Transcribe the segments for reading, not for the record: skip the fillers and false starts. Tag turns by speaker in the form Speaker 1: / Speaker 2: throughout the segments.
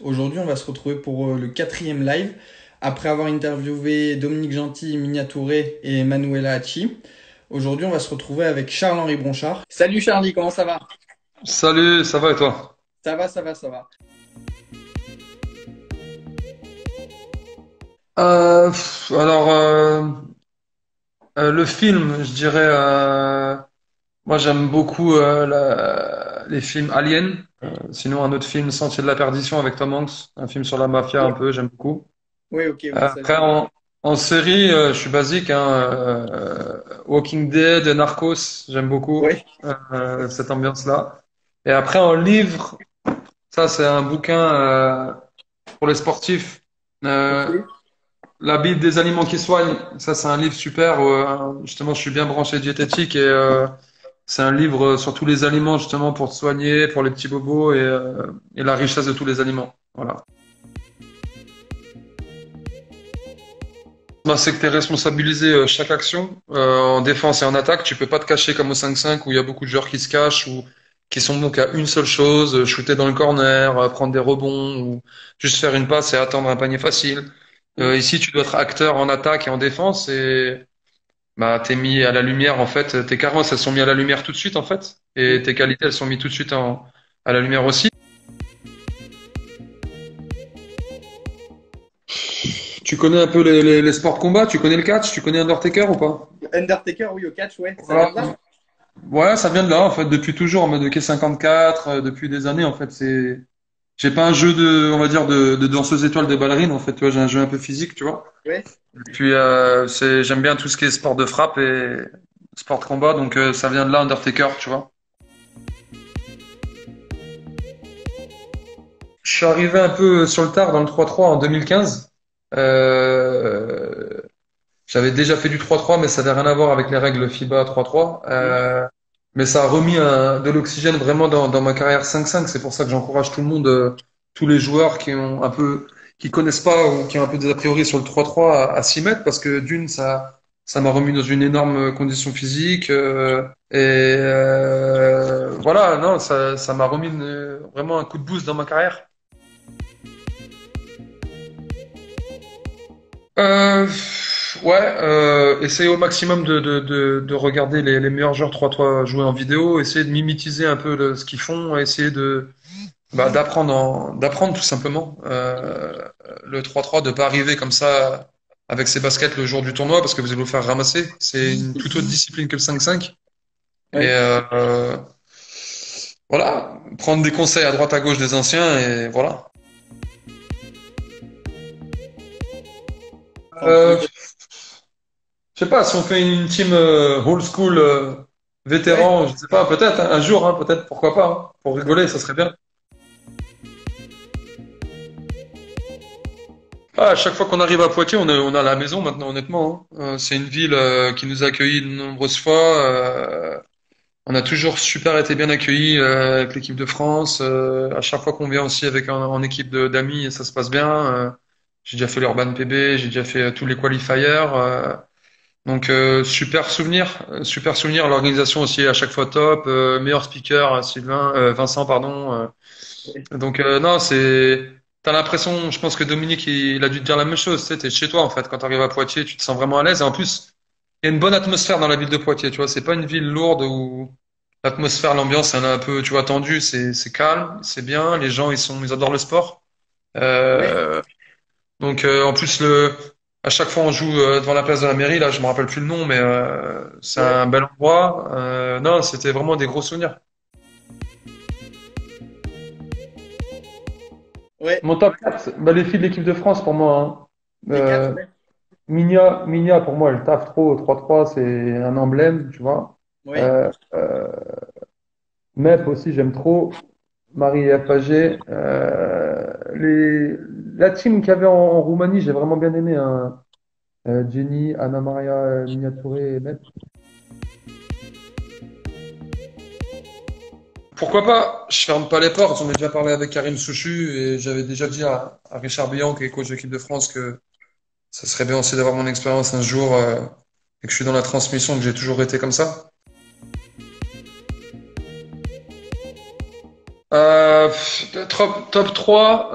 Speaker 1: Aujourd'hui, on va se retrouver pour le quatrième live. Après avoir interviewé Dominique Gentil, Minia Touré et Manuela Hachi. Aujourd'hui, on va se retrouver avec Charles-Henri Bronchard. Salut Charlie, comment ça va?
Speaker 2: Salut, ça va et toi?
Speaker 1: Ça va, ça va, ça va.
Speaker 2: Alors, le film, je dirais, moi j'aime beaucoup les films Alien. Sinon, un autre film, Sentier de la Perdition avec Tom Hanks, un film sur la mafia un
Speaker 1: Oui,
Speaker 2: peu, j'aime beaucoup.
Speaker 1: oui, ok, oui, ça
Speaker 2: Après,
Speaker 1: j'ai vu.
Speaker 2: en série, je suis basique, hein, Walking Dead, Narcos, j'aime beaucoup
Speaker 1: Oui,
Speaker 2: cette ambiance-là. Et après, en livre, ça c'est un bouquin pour les sportifs. Euh,
Speaker 1: ok.
Speaker 2: La Bible des aliments qui soignent, ça c'est un livre super. Justement, je suis bien branché diététique et c'est un livre sur tous les aliments justement pour te soigner, pour les petits bobos et la richesse de tous les aliments. Voilà. Bah, c'est que tu es responsabilisé chaque action en défense et en attaque. Tu peux pas te cacher comme au 5-5 où il y a beaucoup de joueurs qui se cachent ou qui sont donc à une seule chose, shooter dans le corner, prendre des rebonds ou juste faire une passe et attendre un panier facile.
Speaker 1: Mm.
Speaker 2: Ici, tu dois être acteur en attaque et en défense et bah, t'es mis à la lumière, en fait. Tes carences, elles sont mises à la lumière tout de suite, en fait. Et
Speaker 1: Mm.
Speaker 2: tes qualités, elles sont mises tout de suite à la lumière aussi. Tu connais un peu les sports de combat? Tu connais le catch? Tu connais Undertaker ou pas?
Speaker 1: Undertaker, oui, au catch, ouais, ça vient
Speaker 2: Voilà.
Speaker 1: de là?
Speaker 2: Ouais, ça vient de là, en fait, depuis toujours, en mode K54, depuis des années, en fait. J'ai pas un jeu on va dire, de danseuse étoile de ballerine, en fait. Tu vois, j'ai un jeu un peu physique, tu vois.
Speaker 1: Ouais.
Speaker 2: Et puis, j'aime bien tout ce qui est sport de frappe et sport de combat, donc ça vient de là, Undertaker, tu vois. Je suis arrivé un peu sur le tard dans le 3-3 en 2015. Euh, J'avais déjà fait du 3-3, mais ça n'avait rien à voir avec les règles FIBA 3-3.
Speaker 1: Mm.
Speaker 2: Mais ça a remis de l'oxygène vraiment dans ma carrière 5-5. C'est pour ça que j'encourage tout le monde, tous les joueurs qui connaissent pas ou qui ont un peu des a priori sur le 3-3 à s'y mettre parce que d'une, ça m'a remis dans une énorme condition physique. Voilà, non, ça m'a remis vraiment un coup de boost dans ma carrière. Euh, ouais, essayer au maximum de regarder les meilleurs joueurs 3-3 jouer en vidéo, essayer de mimetiser un peu ce qu'ils font, essayer d'apprendre tout simplement le 3-3, de pas arriver comme ça avec ses baskets le jour du tournoi parce que vous allez vous faire ramasser. C'est une toute autre discipline que le 5-5. Et
Speaker 1: Ouais.
Speaker 2: voilà, prendre des conseils à droite à gauche des anciens et voilà.
Speaker 1: Enfin, en tous les
Speaker 2: Euh,
Speaker 1: cas.
Speaker 2: Je sais pas, si on fait une team old school
Speaker 1: Ouais.
Speaker 2: vétéran, je sais pas, peut-être hein, un jour, hein, peut-être, pourquoi pas, hein, pour rigoler, ça serait bien. Ah, à chaque fois qu'on arrive à Poitiers, on a la maison maintenant, honnêtement, hein. C'est une ville qui nous a accueillis de nombreuses fois. On a toujours super été bien accueillis avec l'équipe de France. À chaque fois qu'on vient aussi avec en équipe d'amis, ça se passe bien. J'ai déjà fait l'Urban PB, j'ai déjà fait tous les qualifiers. Donc super souvenir. L'organisation aussi à chaque fois top. Meilleur speaker, Vincent pardon. Donc non, t'as l'impression, je pense que Dominique il a dû te dire la même chose. Tu sais, t'es chez toi en fait quand t'arrives à Poitiers, tu te sens vraiment à l'aise. Et en plus, il y a une bonne atmosphère dans la ville de Poitiers. Tu vois, c'est pas une ville lourde où l'atmosphère, l'ambiance, elle est un peu, tu vois, tendue. C'est calme, c'est bien. Les gens ils adorent le sport.
Speaker 1: Ouais.
Speaker 2: Euh, donc en plus à chaque fois on joue devant la place de la mairie, là je me rappelle plus le nom, mais c'est
Speaker 1: Ouais.
Speaker 2: un bel endroit. Non, c'était vraiment des gros souvenirs.
Speaker 1: Ouais.
Speaker 2: Mon top 4, bah, les filles de l'équipe de France pour moi, hein.
Speaker 1: Les quatre, ouais.
Speaker 2: Minia pour moi elle taffe trop, 3-3 c'est un emblème, tu vois.
Speaker 1: Ouais.
Speaker 2: Euh, euh, Mep aussi j'aime trop. Marie Pagé. La team qu'il y avait en Roumanie, j'ai vraiment bien aimé, hein. Jenny, Anna Maria Miniatouré et Mep. Pourquoi pas? Je ferme pas les portes. J'en ai déjà parlé avec Karim Souchu et j'avais déjà dit à Richard Bian, qui est coach de l'équipe de France, que ça serait bien aussi d'avoir mon expérience un jour et que je suis dans la transmission, que j'ai toujours été comme ça. Top 3,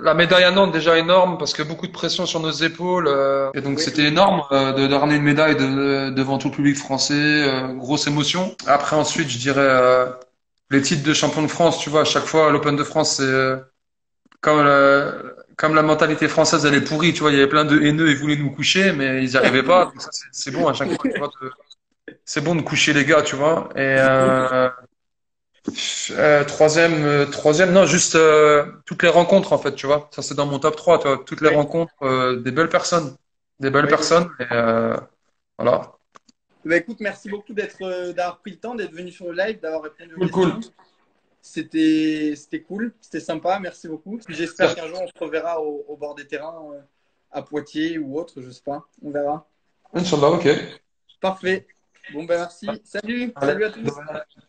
Speaker 2: la médaille à Nantes déjà énorme parce que beaucoup de pression sur nos épaules et donc
Speaker 1: Oui.
Speaker 2: c'était énorme de ramener une médaille devant tout le public français, grosse émotion. Après ensuite je dirais les titres de champion de France, tu vois, à chaque fois l'Open de France c'est comme la mentalité française elle est pourrie, tu vois, il y avait plein de haineux, ils voulaient nous coucher mais ils n'y arrivaient pas, donc ça c'est bon à chaque fois, tu vois, c'est bon de coucher les gars, tu vois. Et troisième, non, juste toutes les rencontres en fait, tu vois. Ça c'est dans mon top 3 tu vois. Toutes les
Speaker 1: Oui.
Speaker 2: rencontres, des belles
Speaker 1: Oui.
Speaker 2: personnes. Et, voilà.
Speaker 1: Bah, écoute, merci beaucoup d'avoir pris le temps, d'être venu sur le live, d'avoir répondu aux
Speaker 2: Cool, cool.
Speaker 1: questions. C'était cool, c'était sympa, merci beaucoup. Puis j'espère qu'un jour on se reverra au bord des terrains, à Poitiers ou autre, je sais pas. On verra.
Speaker 2: Inch'Allah, ok.
Speaker 1: Parfait. Bon ben merci. Salut,
Speaker 2: Allez,
Speaker 1: salut à tous.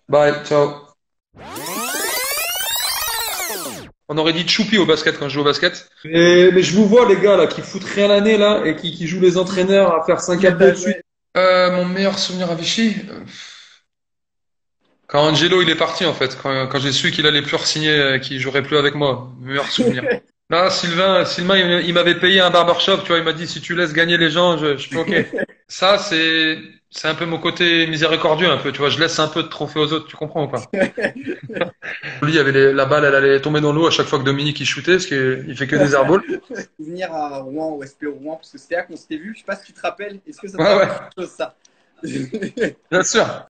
Speaker 2: bye, ciao. On aurait dit Choupi au basket quand je joue au basket.
Speaker 3: Mais je vous vois, les gars, là, qui foutent rien l'année, là, et qui jouent les entraîneurs à faire 5 abdos de suite.
Speaker 1: Ouais.
Speaker 2: Mon meilleur souvenir à Vichy, quand Angelo il est parti en fait, quand j'ai su qu'il allait plus re-signer, qu'il jouerait plus avec moi, meilleur souvenir. Là, Sylvain, il m'avait payé un barbershop, tu vois, il m'a dit si tu laisses gagner les gens, je fais ok. Ça, c'est un peu mon côté miséricordieux un peu, tu vois, je laisse un peu de trophée aux autres, tu comprends ou pas? Lui, il y avait la balle, elle allait tomber dans l'eau à chaque fois que Dominique il shootait, parce qu'il fait que des airballs.
Speaker 1: Venir à Rouen, au SPO Rouen, parce que c'était là qu'on s'était vu. Je sais pas si tu te rappelles. Est-ce que ça te
Speaker 2: Ouais,
Speaker 1: rappelle
Speaker 2: ouais,
Speaker 1: quelque chose, ça?
Speaker 2: bien sûr.